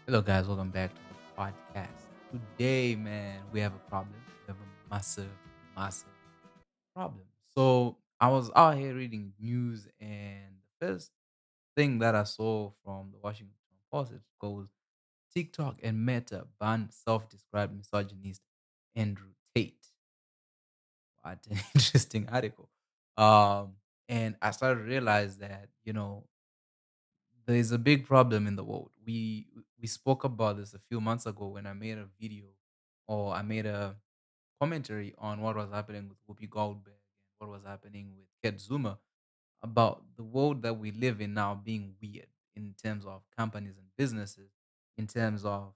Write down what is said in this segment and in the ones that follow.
Hello, guys. Welcome back to the podcast. Today, man, we have a problem. We have a massive problem. So, I was out here reading news, and the first thing that I saw from the Washington Post it goes TikTok and Meta ban self-described misogynist Andrew Tate. What an interesting article. Um, and I started to realize that there is a big problem in the world. We spoke about this a few months ago when I made a video or I made a commentary on what was happening with Whoopi Goldberg and what was happening with Ted Zuma about the world that we live in now being weird in terms of companies and businesses, in terms of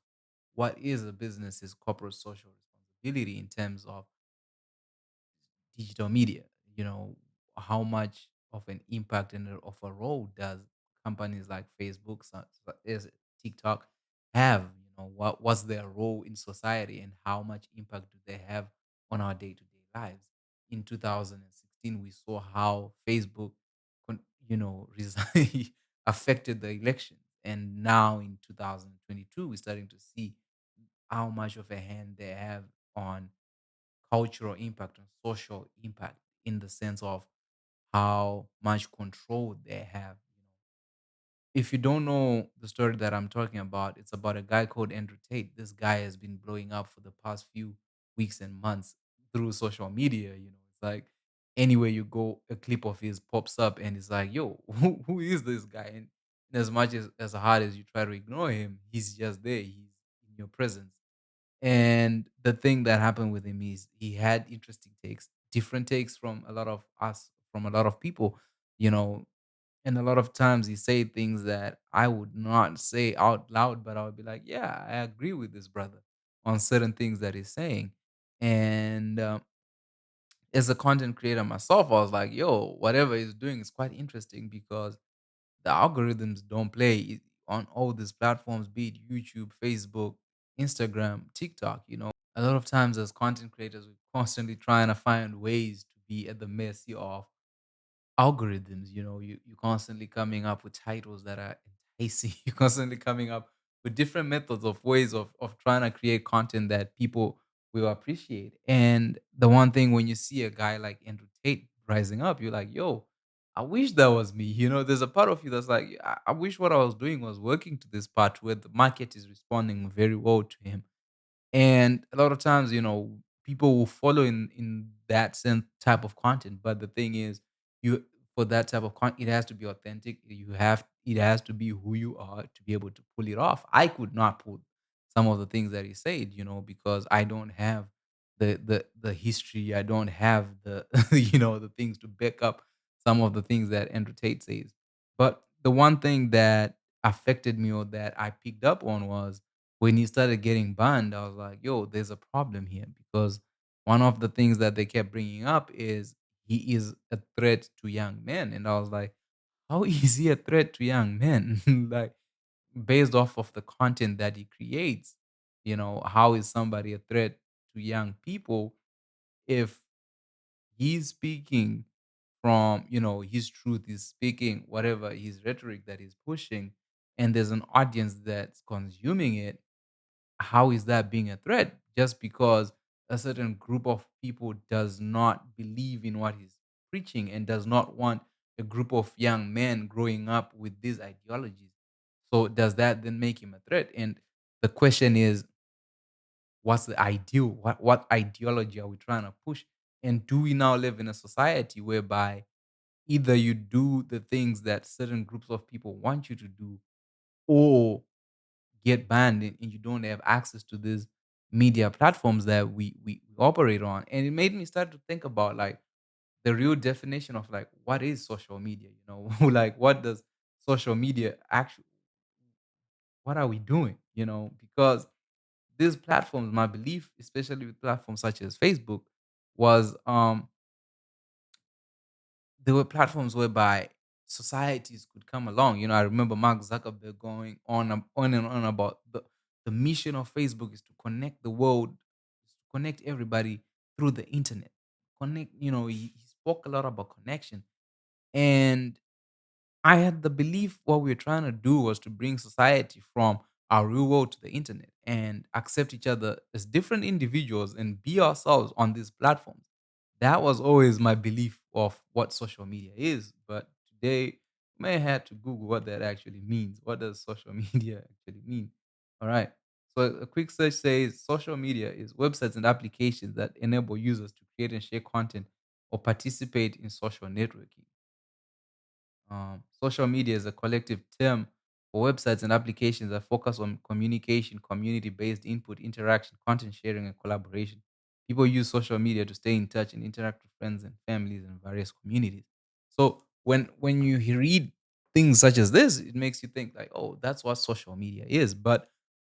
what is a business's corporate social responsibility, in terms of digital media. You know, how much of an impact and of a role does companies like Facebook, is TikTok have? You know, what's their role in society and how much impact do they have on our day to day lives? In 2016, we saw how Facebook, affected the election, and now in 2022, we're starting to see how much of a hand they have on cultural impact and social impact in the sense of how much control they have. If you don't know the story that I'm talking about, it's about a guy called Andrew Tate. This guy has been blowing up for the past few weeks and months through social media. It's like anywhere you go, a clip of his pops up, and it's like, yo, who is this guy? And as much as hard as you try to ignore him, he's just there. He's in your presence. And the thing that happened with him is he had interesting takes, different takes from a lot of us, from a lot of people, you know. And a lot of times he say things that I would not say out loud, but I would be like, yeah, I agree with this brother on certain things that he's saying. And as a content creator myself, I was like, yo, whatever he's doing is quite interesting because the algorithms don't play on all these platforms, be it YouTube, Facebook, Instagram, TikTok. A lot of times as content creators, we're constantly trying to find ways to be at the mercy of algorithms. You're constantly coming up with titles that are enticing. You're constantly coming up with different methods of ways of trying to create content that people will appreciate. And the one thing when you see a guy like Andrew Tate rising up, you're like, yo, I wish that was me. There's a part of you that's like, I wish what I was doing was working to this part where the market is responding very well to him. And a lot of times, people will follow in that same type of content. But the thing is, you for that type of content, it has to be authentic. It has to be who you are to be able to pull it off. I could not pull some of the things that he said, because I don't have the history. I don't have the the things to back up some of the things that Andrew Tate says. But the one thing that affected me or that I picked up on was when he started getting banned. I was like, yo, there's a problem here because one of the things that they kept bringing up is he is a threat to young men. And I was like, how is he a threat to young men? Like, based off of the content that he creates, how is somebody a threat to young people if he's speaking from, his truth, he's speaking whatever his rhetoric that he's pushing, and there's an audience that's consuming it? How is that being a threat just because a certain group of people does not believe in what he's preaching and does not want a group of young men growing up with these ideologies? So does that then make him a threat? And the question is, what's the ideal? What ideology are we trying to push? And do we now live in a society whereby either you do the things that certain groups of people want you to do, or get banned, and you don't have access to these media platforms that we operate on? And it made me start to think about like the real definition of like what is social media, like what does social media actually, what are we doing, because these platforms, my belief, especially with platforms such as Facebook, was there were platforms whereby societies could come along. I remember Mark Zuckerberg going on and on about the mission of Facebook is to connect the world, is to connect everybody through the internet. Connect, he spoke a lot about connection. And I had the belief what we were trying to do was to bring society from our real world to the internet and accept each other as different individuals and be ourselves on these platforms. That was always my belief of what social media is. But today, you may have to Google what that actually means. What does social media actually mean? All right. So a quick search says social media is websites and applications that enable users to create and share content or participate in social networking. Social media is a collective term for websites and applications that focus on communication, community based input, interaction, content sharing, and collaboration. People use social media to stay in touch and interact with friends and families in various communities. So when you read things such as this, it makes you think like, oh, that's what social media is. But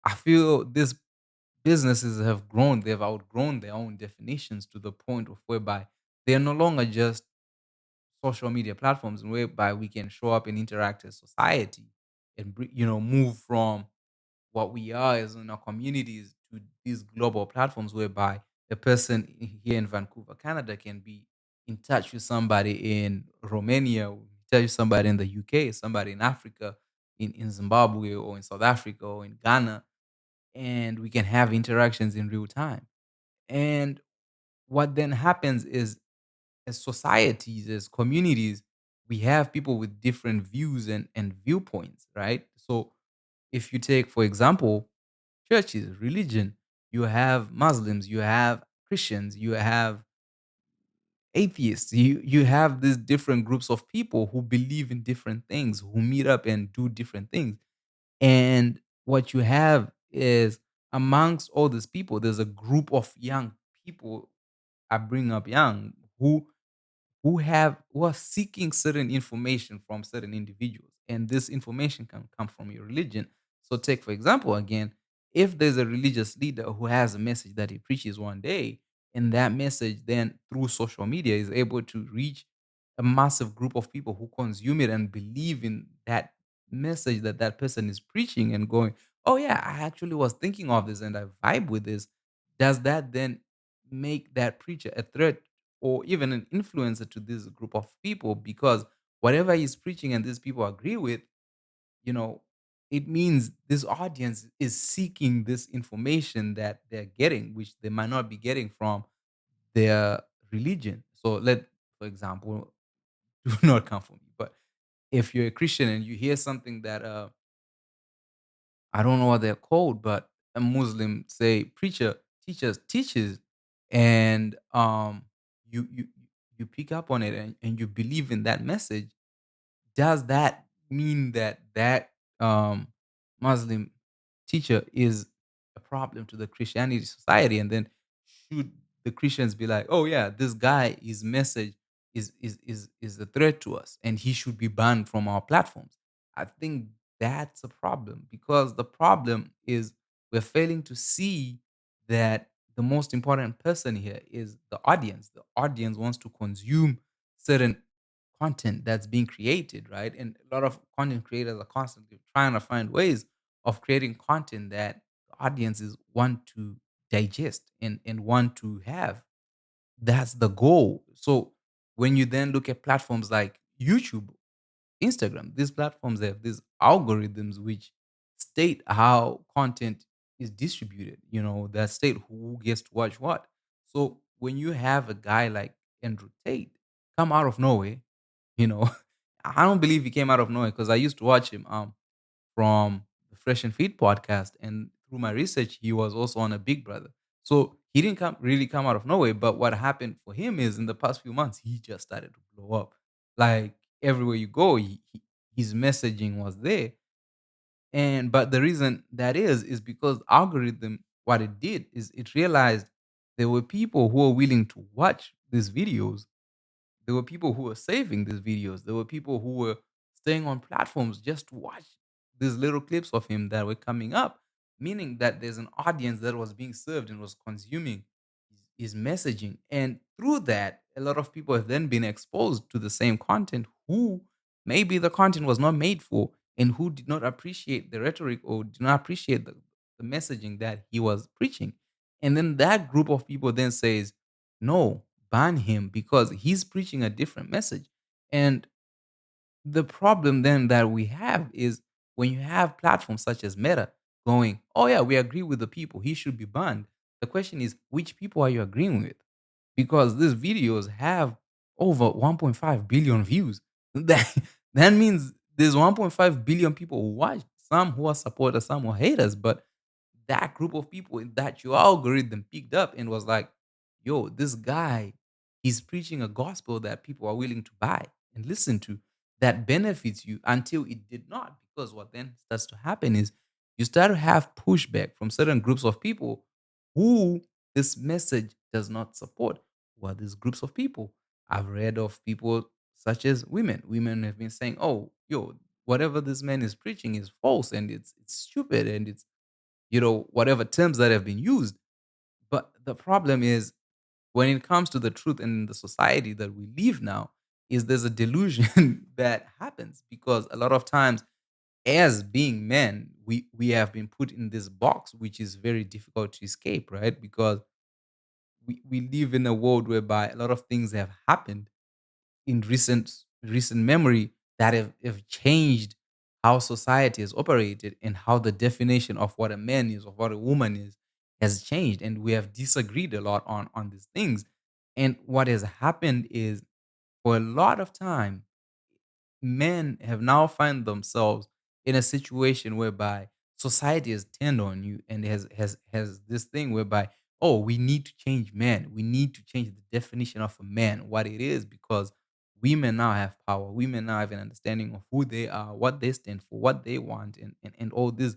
I feel these businesses have grown; they've outgrown their own definitions to the point of whereby they are no longer just social media platforms whereby we can show up and interact as society and move from what we are as in our communities to these global platforms whereby a person here in Vancouver, Canada can be in touch with somebody in Romania, tell you somebody in the UK, somebody in Africa, in Zimbabwe or in South Africa or in Ghana, and we can have interactions in real time. And what then happens is as societies, as communities, we have people with different views and viewpoints, right? So if you take, for example, churches, religion, you have Muslims, you have Christians, you have atheists, you have these different groups of people who believe in different things, who meet up and do different things. And what you have is amongst all these people, there's a group of young people I bring up young who are seeking certain information from certain individuals, and this information can come from your religion. So take for example again, if there's a religious leader who has a message that he preaches one day, and that message then through social media is able to reach a massive group of people who consume it and believe in that message that that person is preaching and going, oh yeah, I actually was thinking of this and I vibe with this. Does that then make that preacher a threat or even an influencer to this group of people? Because whatever he's preaching and these people agree with, you know, it means this audience is seeking this information that they're getting, which they might not be getting from their religion. So for example, do not come for me, but if you're a Christian and you hear something that I don't know what they're called, but a Muslim, say preacher, teaches, and you you pick up on it and you believe in that message. Does that mean that that Muslim teacher is a problem to the Christianity society? And then should the Christians be like, oh yeah, this guy, his message is a threat to us, and he should be banned from our platforms? I think that's a problem because the problem is we're failing to see that the most important person here is the audience. The audience wants to consume certain content that's being created, right? And a lot of content creators are constantly trying to find ways of creating content that the audiences want to digest and want to have. That's the goal. So when you then look at platforms like YouTube, Instagram, these platforms have these algorithms which state how content is distributed, that state who gets to watch what. So when you have a guy like Andrew Tate come out of nowhere, you know, I don't believe he came out of nowhere because I used to watch him from the Fresh and Fit podcast, and through my research, he was also on a Big Brother. So he didn't come out of nowhere. But what happened for him is in the past few months, he just started to blow up. Like everywhere you go, his messaging was there. And but the reason that is because algorithm, what it did is it realized there were people who were willing to watch these videos. There were people who were saving these videos. There were people who were staying on platforms just to watch these little clips of him that were coming up, meaning that there's an audience that was being served and was consuming his messaging. And through that, a lot of people have then been exposed to the same content who maybe the content was not made for and who did not appreciate the rhetoric or did not appreciate the messaging that he was preaching. And then that group of people then says, no, ban him because he's preaching a different message. And the problem then that we have is when you have platforms such as Meta, going, oh yeah, we agree with the people. He should be banned. The question is, which people are you agreeing with? Because these videos have over 1.5 billion views. That means there's 1.5 billion people who watch. Some who are supporters, some who are haters. But that group of people that your algorithm picked up and was like, yo, this guy, he's preaching a gospel that people are willing to buy and listen to that benefits you until it did not. Because what then starts to happen is you start to have pushback from certain groups of people who this message does not support. Who are these groups of people? I've read of people such as women. Women have been saying, oh, yo, whatever this man is preaching is false and it's stupid and it's whatever terms that have been used. But the problem is when it comes to the truth in the society that we live now, is there's a delusion that happens because a lot of times as being men, we have been put in this box which is very difficult to escape, right? Because we live in a world whereby a lot of things have happened in recent memory that have changed how society has operated and how the definition of what a man is or what a woman is has changed, and we have disagreed a lot on these things. And what has happened is for a lot of time men have now find themselves in a situation whereby society has turned on you and has this thing whereby, oh, we need to change men, we need to change the definition of a man, what it is, because women now have power, women now have an understanding of who they are, what they stand for, what they want, and all this.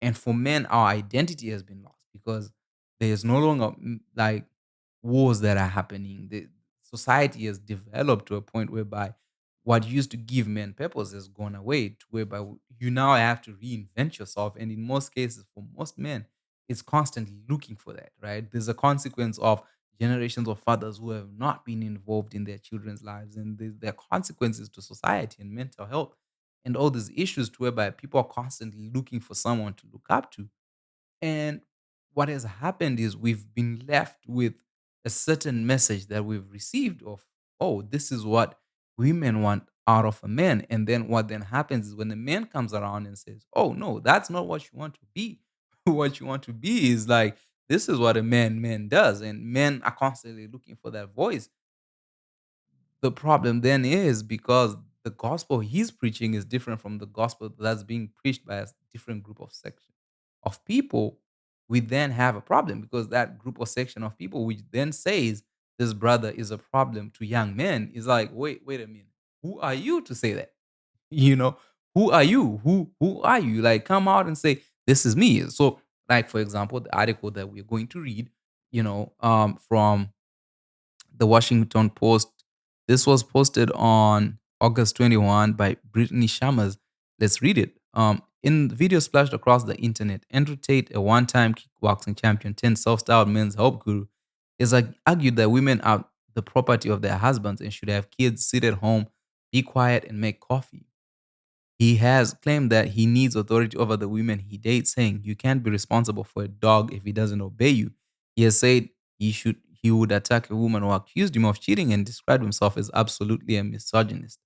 And for men our identity has been lost because there's no longer like wars that are happening. The society has developed to a point whereby what used to give men purpose has gone away to whereby you now have to reinvent yourself. And in most cases, for most men, it's constantly looking for that, right? There's a consequence of generations of fathers who have not been involved in their children's lives, and there are consequences to society and mental health and all these issues to whereby people are constantly looking for someone to look up to. And what has happened is we've been left with a certain message that we've received of, oh, this is what women want out of a man. And then what then happens is when the man comes around and says, oh, no, that's not what you want to be. What you want to be is like, this is what a man does. And men are constantly looking for that voice. The problem then is because the gospel he's preaching is different from the gospel that's being preached by a different group of section of people, we then have a problem because that group or section of people which then says this brother is a problem to young men is like, wait a minute, who are you to say that? You know, who are you? Who are you? Like, come out and say this is me. So, like for example, the article that we're going to read, from the Washington Post. This was posted on August 21 by Brittany Shammers. Let's read it. In the video splashed across the internet, Andrew Tate, a one-time kickboxing champion turned self-styled men's hope guru, is argued that women are the property of their husbands and should have kids, sit at home, be quiet, and make coffee. He has claimed that he needs authority over the women he dates, saying, "You can't be responsible for a dog if he doesn't obey you." He has said he would attack a woman who accused him of cheating and described himself as absolutely a misogynist.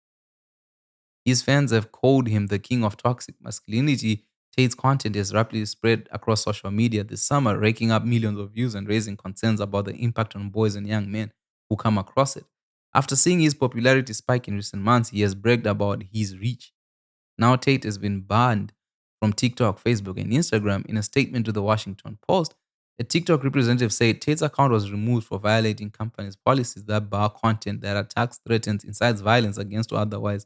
His fans have called him the king of toxic masculinity. Tate's content has rapidly spread across social media this summer, raking up millions of views and raising concerns about the impact on boys and young men who come across it. After seeing his popularity spike in recent months, he has bragged about his reach. Now Tate has been banned from TikTok, Facebook, and Instagram. In a statement to the Washington Post, a TikTok representative said Tate's account was removed for violating companies' policies that bar content that attacks, threatens, incites violence against, or otherwise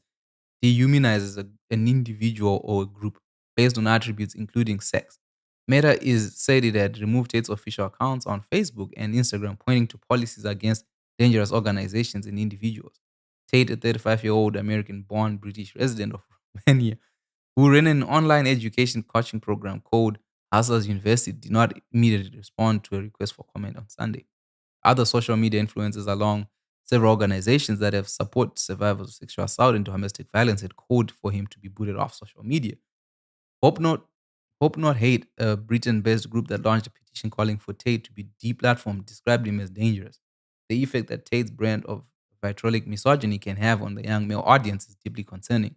dehumanizes an individual or a group based on attributes including sex. Meta is said it had removed Tate's official accounts on Facebook and Instagram, pointing to policies against dangerous organizations and individuals. Tate, a 35-year-old American-born British resident of Romania, who ran an online education coaching program called Hustlers University, did not immediately respond to a request for comment on Sunday. Other social media influencers, along several organizations that have supported survivors of sexual assault and domestic violence, had called for him to be booted off social media. Hope Not, Hope Not Hate, a Britain-based group that launched a petition calling for Tate to be deplatformed, described him as dangerous. The effect that Tate's brand of vitriolic misogyny can have on the young male audience is deeply concerning,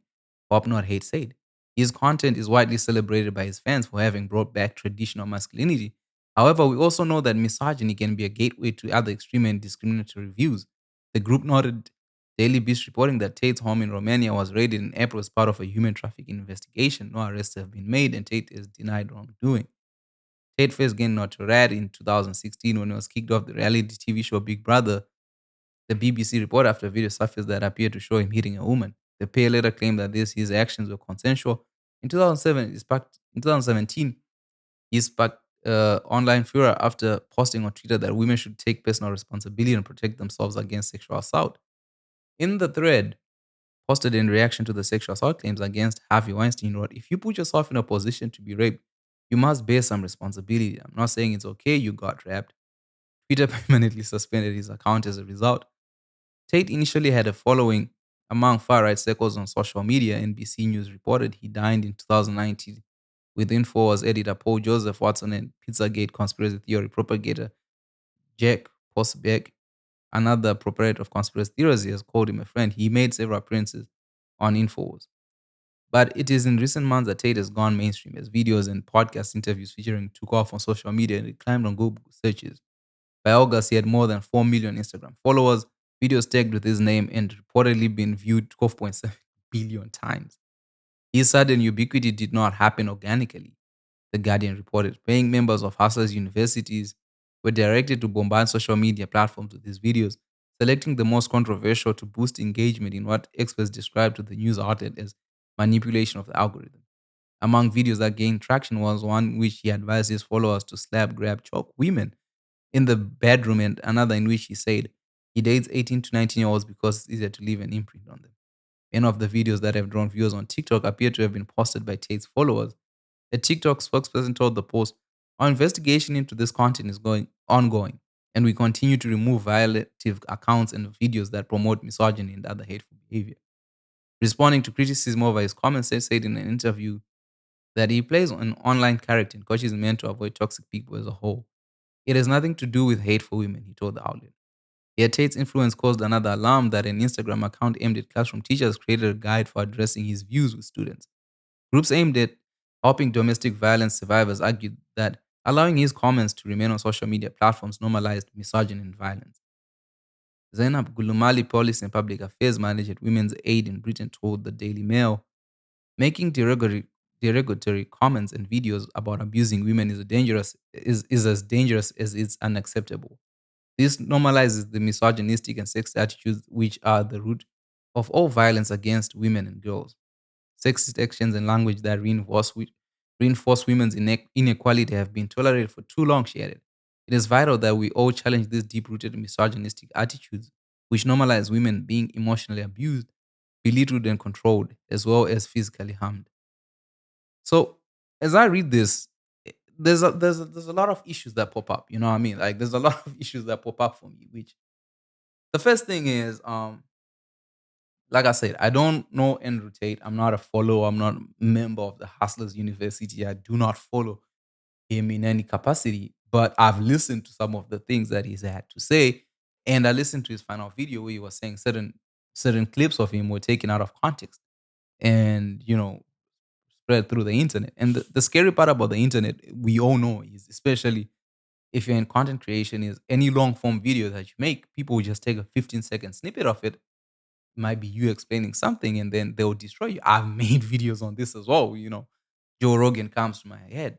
Hope Not Hate said. His content is widely celebrated by his fans for having brought back traditional masculinity. However, we also know that misogyny can be a gateway to other extreme and discriminatory views. The group noted Daily Beast reporting that Tate's home in Romania was raided in April as part of a human trafficking investigation. No arrests have been made, and Tate is denied wrongdoing. Tate first gained notoriety in 2016 when he was kicked off the reality TV show Big Brother. The BBC reported after a video surfaced that appeared to show him hitting a woman. The pair later claimed that his actions were consensual. In 2017, he sparked online furor after posting on Twitter that women should take personal responsibility and protect themselves against sexual assault. In the thread, posted in reaction to the sexual assault claims against Harvey Weinstein, wrote, "If you put yourself in a position to be raped, you must bear some responsibility. I'm not saying it's okay you got raped." Twitter permanently suspended his account as a result. Tate initially had a following among far right circles on social media. NBC News reported he died in 2019. With InfoWars editor Paul Joseph Watson and Pizzagate conspiracy theory propagator Jack Posbeck, another proprietor of conspiracy theories, has called him a friend. He made several appearances on InfoWars. But it is in recent months that Tate has gone mainstream as videos and podcast interviews featuring took off on social media and it climbed on Google searches. By August, he had more than 4 million Instagram followers, videos tagged with his name, and reportedly been viewed 12.7 billion times. His sudden ubiquity did not happen organically, The Guardian reported. Paying members of Hustlers universities were directed to bombard social media platforms with his videos, selecting the most controversial to boost engagement in what experts described to the news outlet as manipulation of the algorithm. Among videos that gained traction was one in which he advised his followers to slap, grab, choke women in the bedroom, and another in which he said he dates 18 to 19-year-olds because it's easier to leave an imprint on them. Many of the videos that have drawn viewers on TikTok appear to have been posted by Tate's followers. A TikTok spokesperson told the Post, "Our investigation into this content is going ongoing, and we continue to remove violative accounts and videos that promote misogyny and other hateful behavior." Responding to criticism over his comments, Tate said in an interview that he plays an online character and coaches men to avoid toxic people as a whole. "It has nothing to do with hateful women," he told the outlet. Yet Tate's influence caused another alarm that an Instagram account aimed at classroom teachers created a guide for addressing his views with students. Groups aimed at helping domestic violence survivors argued that allowing his comments to remain on social media platforms normalized misogyny and violence. Zainab Gulumali, policy and public affairs manager at Women's Aid in Britain, told the Daily Mail, "Making derogatory comments and videos about abusing women is as dangerous as it's unacceptable. This normalizes the misogynistic and sexist attitudes which are the root of all violence against women and girls. Sexist actions and language that reinforce women's inequality have been tolerated for too long," she added. "It is vital that we all challenge these deep-rooted misogynistic attitudes, which normalize women being emotionally abused, belittled, and controlled, as well as physically harmed." So, as I read this, there's a lot of issues that pop up. You know what I mean? Like, there's a lot of issues that pop up for me. Which the first thing is, like I said, I don't know Andrew Tate. I'm not a follower. I'm not a member of the Hustlers University. I do not follow him in any capacity. But I've listened to some of the things that he's had to say, and I listened to his final video where he was saying certain clips of him were taken out of context and spread through the internet. And the scary part about the internet, we all know, is especially if you're in content creation, is any long form video that you make, people will just take a 15-second snippet of it. It might be you explaining something and then they'll destroy you. I've made videos on this as well. Joe Rogan comes to my head.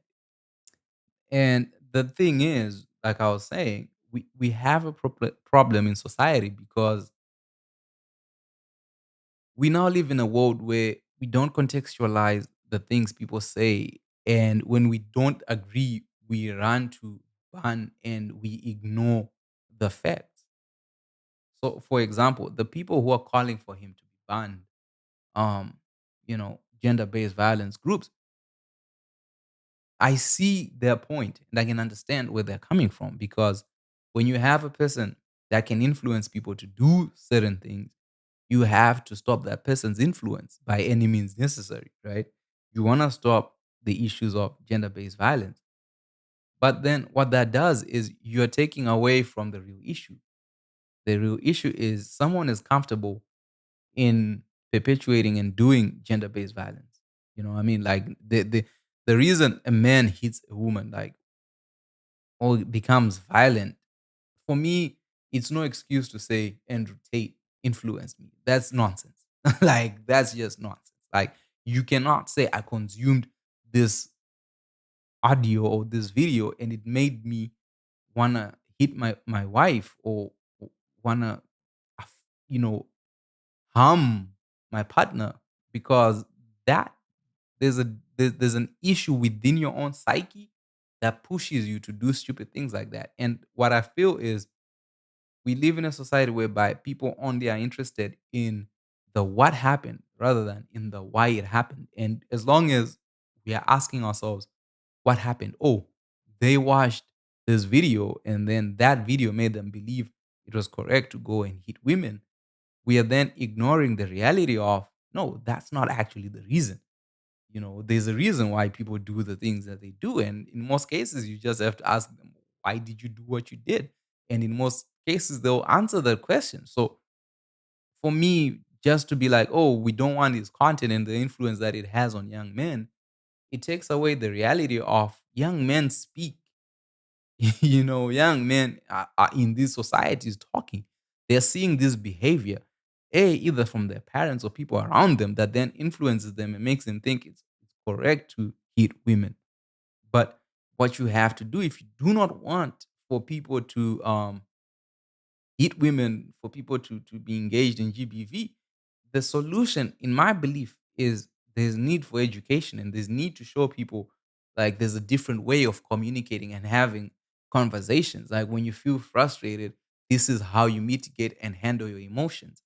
And the thing is, like I was saying, we have a problem in society because we now live in a world where we don't contextualize the things people say. And when we don't agree, we run to ban and we ignore the facts. So, for example, the people who are calling for him to be banned, um, gender-based violence groups, I see their point and I can understand where they're coming from because when you have a person that can influence people to do certain things, you have to stop that person's influence by any means necessary, right? You want to stop the issues of gender-based violence. But then what that does is you're taking away from the real issue. The real issue is someone is comfortable in perpetuating and doing gender-based violence. You know what I mean? Like the reason a man hits a woman, like, or becomes violent, for me, it's no excuse to say Andrew Tate influenced me. That's nonsense. Like that's just nonsense. Like you cannot say I consumed this audio or this video and it made me wanna hit my wife, or wanna, you know, harm my partner, because that there's an issue within your own psyche that pushes you to do stupid things like that. And what I feel is we live in a society whereby people only are interested in the what happened rather than in the why it happened. And as long as we are asking ourselves what happened, oh, they watched this video and then that video made them believe it was correct to go and hit women, we are then ignoring the reality of no, that's not actually the reason. There's a reason why people do the things that they do. And in most cases, you just have to ask them, why did you do what you did? And in most cases, they'll answer that question. So for me, just to be like, oh, we don't want this content and the influence that it has on young men, it takes away the reality of young men speak. Young men are in these societies talking. They're seeing this behavior, either from their parents or people around them, that then influences them and makes them think it's correct to hit women. But what you have to do, if you do not want for people to hit women, for people to be engaged in GBV, the solution, in my belief, is there's need for education and there's need to show people like there's a different way of communicating and having conversations. Like when you feel frustrated, this is how you mitigate and handle your emotions.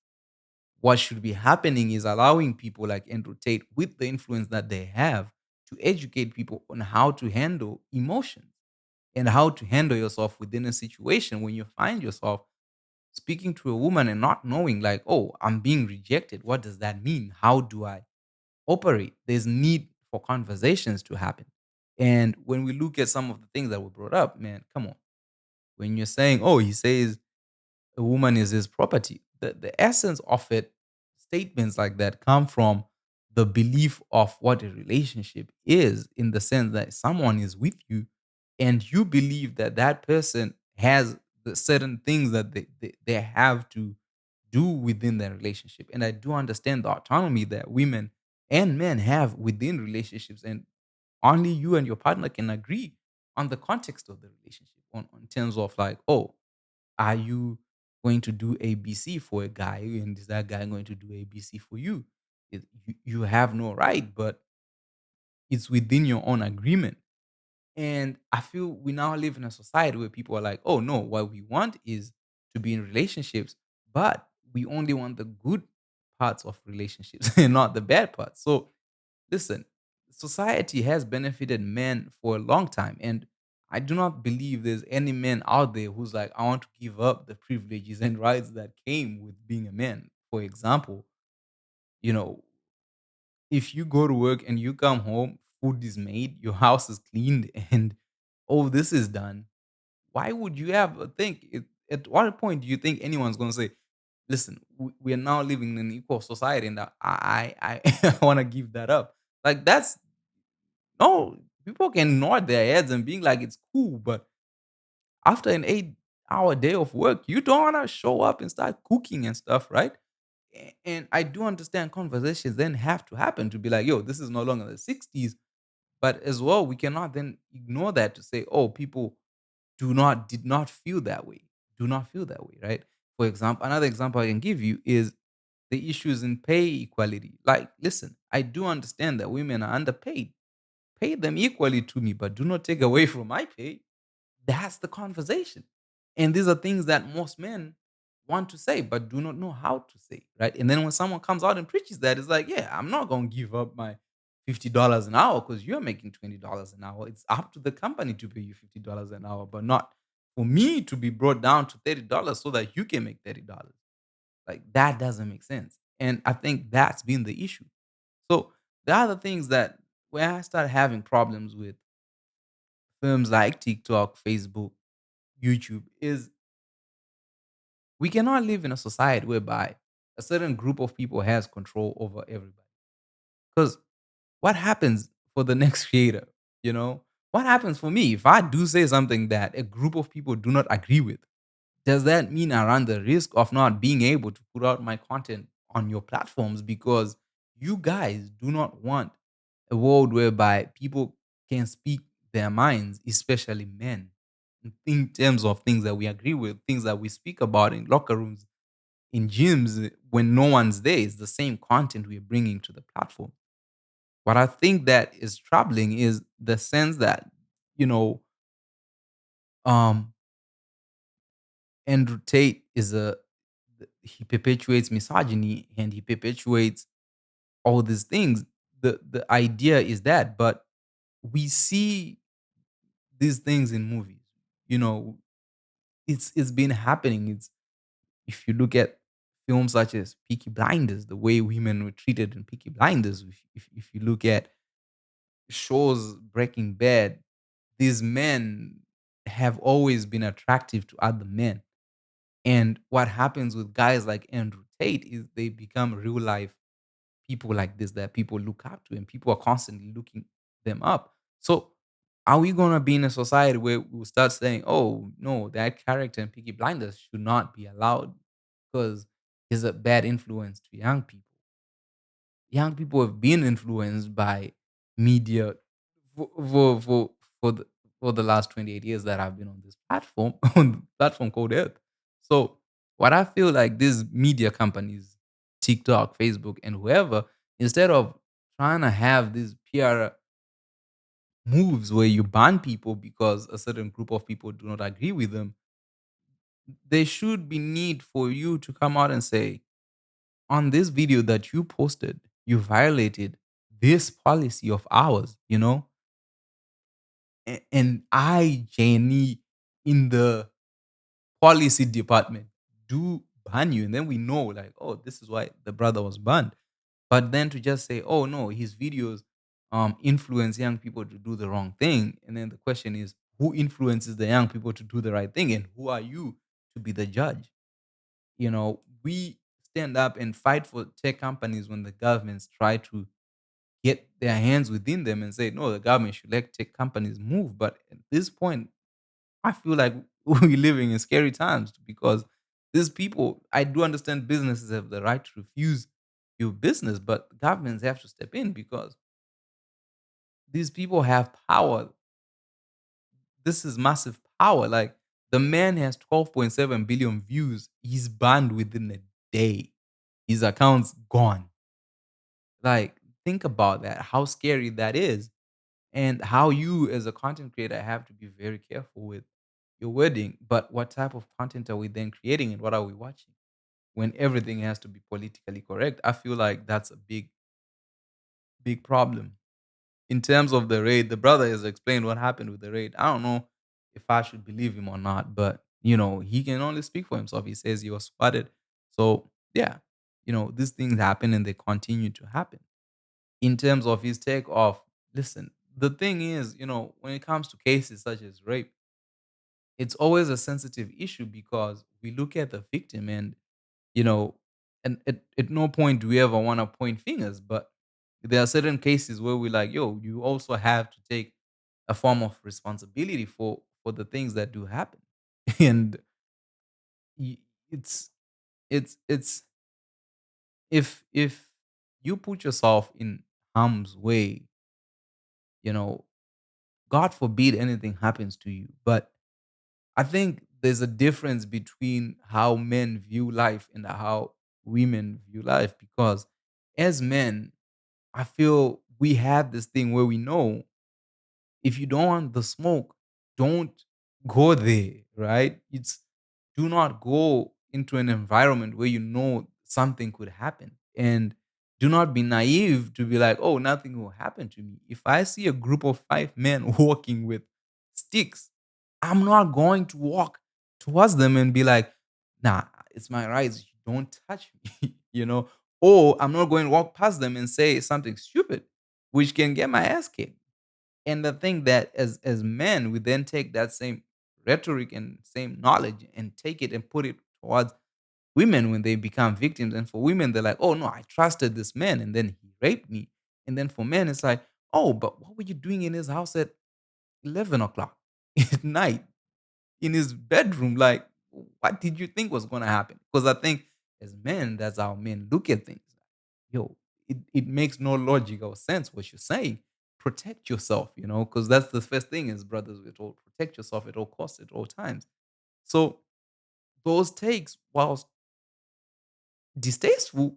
What should be happening is allowing people like Andrew Tate, with the influence that they have, to educate people on how to handle emotions and how to handle yourself within a situation when you find yourself speaking to a woman and not knowing, like, oh, I'm being rejected. What does that mean? How do I operate? There's need for conversations to happen. And when we look at some of the things that were brought up, man, come on. When you're saying, oh, he says a woman is his property. The essence of it, statements like that come from the belief of what a relationship is, in the sense that someone is with you and you believe that that person has the certain things that they have to do within their relationship. And I do understand the autonomy that women and men have within relationships. And only you and your partner can agree on the context of the relationship, on terms of like, oh, are you going to do ABC for a guy, and is that guy going to do ABC for you? You have no right, but it's within your own agreement. And I feel we now live in a society where people are like, oh no, what we want is to be in relationships, but we only want the good parts of relationships and not the bad parts. So listen, society has benefited men for a long time. And I do not believe there's any man out there who's like, I want to give up the privileges and rights that came with being a man. For example, you know, if you go to work and you come home, food is made, your house is cleaned, and all this is done, why would you ever think at what point do you think anyone's going to say, listen, we are now living in an equal society and I want to give that up? Like that's no, people can nod their heads and being like it's cool, but after an 8-hour day of work, you don't want to show up and start cooking and stuff, right? And I do understand conversations then have to happen to be like, yo, this is no longer the 60s. But as well, we cannot then ignore that to say, oh, people did not feel that way. Do not feel that way, right? For example, another example I can give you is the issues in pay equality. Like, listen, I do understand that women are underpaid. Pay them equally to me, but do not take away from my pay. That's the conversation. And these are things that most men want to say, but do not know how to say, right? And then when someone comes out and preaches that, it's like, yeah, I'm not going to give up my $50 an hour because you're making $20 an hour. It's up to the company to pay you $50 an hour, but not for me to be brought down to $30 so that you can make $30. Like that doesn't make sense. And I think that's been the issue. So the other things that when I started having problems with firms like TikTok, Facebook, YouTube is we cannot live in a society whereby a certain group of people has control over everybody. Because what happens for the next creator? You know, what happens for me if I do say something that a group of people do not agree with? Does that mean I run the risk of not being able to put out my content on your platforms because you guys do not want a world whereby people can speak their minds, especially men, in terms of things that we agree with, things that we speak about in locker rooms, in gyms, when no one's there? It's the same content we're bringing to the platform. What I think that is troubling is the sense that, you know, um, Andrew Tate is he perpetuates misogyny and he perpetuates all these things. The idea is that, but we see these things in movies. You know, it's been happening. It's if you look at films such as Peaky Blinders, the way women were treated in Peaky Blinders. If you look at shows Breaking Bad, these men have always been attractive to other men. And what happens with guys like Andrew Tate is they become real life people like this that people look up to and people are constantly looking them up. So are we gonna be in a society where we'll start saying, oh no, that character in Peaky Blinders should not be allowed because he's a bad influence to young people? Young people have been influenced by media for for for, for the for the last 28 years that I've been on this platform, on the platform called Earth. So what I feel like these media companies, TikTok, Facebook, and whoever, instead of trying to have these PR moves where you ban people because a certain group of people do not agree with them, there should be need for you to come out and say, on this video that you posted, you violated this policy of ours, you know? And I, Jenny, in the policy department, do ban you. And then we know, like, oh, this is why the brother was banned. But then to just say, oh, no, his videos influence young people to do the wrong thing. And then the question is, who influences the young people to do the right thing? And who are you to be the judge? You know, we stand up and fight for tech companies when the governments try to get their hands within them and say, no, the government should let tech companies move. But at this point, I feel like we're living in scary times because these people, I do understand businesses have the right to refuse your business, but governments have to step in because these people have power. This is massive power. Like the man has 12.7 billion views. He's banned within a day. His account's gone. Like, think about that, how scary that is, and how you, as a content creator, have to be very careful with your wording. But what type of content are we then creating and what are we watching? When everything has to be politically correct, I feel like that's a big, big problem. In terms of the raid, the brother has explained what happened with the raid. I don't know if I should believe him or not, but he can only speak for himself. He says he was spotted. So yeah, these things happen and they continue to happen. In terms of his take off, listen, the thing is, when it comes to cases such as rape, it's always a sensitive issue because we look at the victim you know, and at no point do we ever want to point fingers, but there are certain cases where we're like, yo, you also have to take a form of responsibility for the things that do happen. And y- it's it's if you put yourself in harm's way, you know, God forbid anything happens to you. But I think there's a difference between how men view life and how women view life because as men, I feel we have this thing where we know if you don't want the smoke, don't go there, right? It's do not go into an environment where you know something could happen. And do not be naive to be like, oh, nothing will happen to me. If I see a group of 5 men walking with sticks, I'm not going to walk towards them and be like, nah, it's my rights. Don't touch me, Or I'm not going to walk past them and say something stupid, which can get my ass kicked. And the thing that as men, we then take that same rhetoric and same knowledge and take it and put it towards women when they become victims. And for women, they're like, oh no, I trusted this man and then he raped me. And then for men, it's like, oh, but what were you doing in his house at 11 o'clock at night in his bedroom? Like, what did you think was going to happen? Because I think as men, that's how men look at things. Yo, it makes no logical sense what you're saying. Protect yourself, because that's the first thing as brothers we're told. Protect yourself at all costs, at all times. So those takes, whilst distasteful,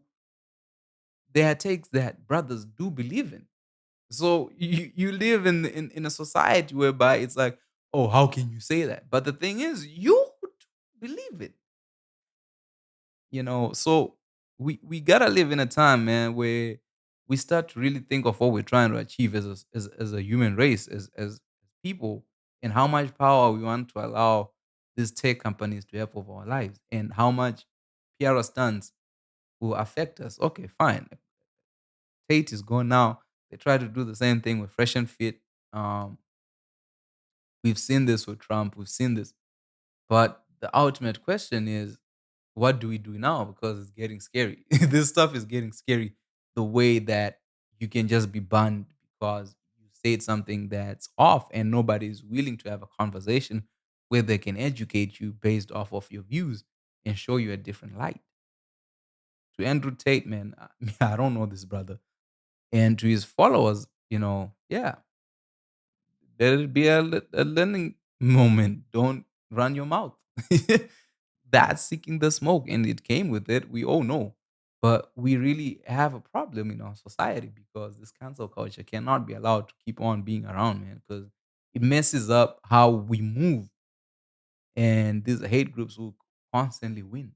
they are takes that brothers do believe in. So you live in a society whereby it's like, oh, how can you say that? But the thing is, you believe it, So we gotta live in a time, man, where we start to really think of what we're trying to achieve as a human race, as people, and how much power we want to allow these tech companies to have over our lives, and how much PR stunts will affect us. Okay, fine. Tate is gone now. They try to do the same thing with Fresh and Fit. Um, we've seen this with Trump. We've seen this, but the ultimate question is, what do we do now? Because it's getting scary. This stuff is getting scary. The way that you can just be banned because you said something that's off, and nobody's willing to have a conversation where they can educate you based off of your views and show you a different light. To Andrew Tate, man, I don't know this brother. And to his followers, yeah, let it be a learning moment. Don't run your mouth. That's seeking the smoke, and it came with it. We all know. But we really have a problem in our society because this cancel culture cannot be allowed to keep on being around, man, because it messes up how we move, and these hate groups will constantly win.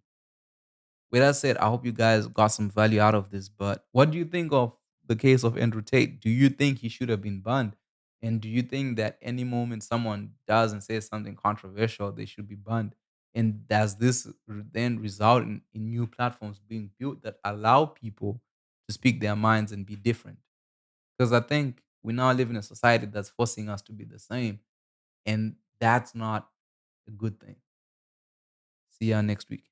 With that said, I hope you guys got some value out of this. But what do you think of the case of Andrew Tate? Do you think he should have been banned? And do you think that any moment someone does and says something controversial, they should be banned? And does this then result in new platforms being built that allow people to speak their minds and be different? Because I think we now live in a society that's forcing us to be the same. And that's not a good thing. See ya next week.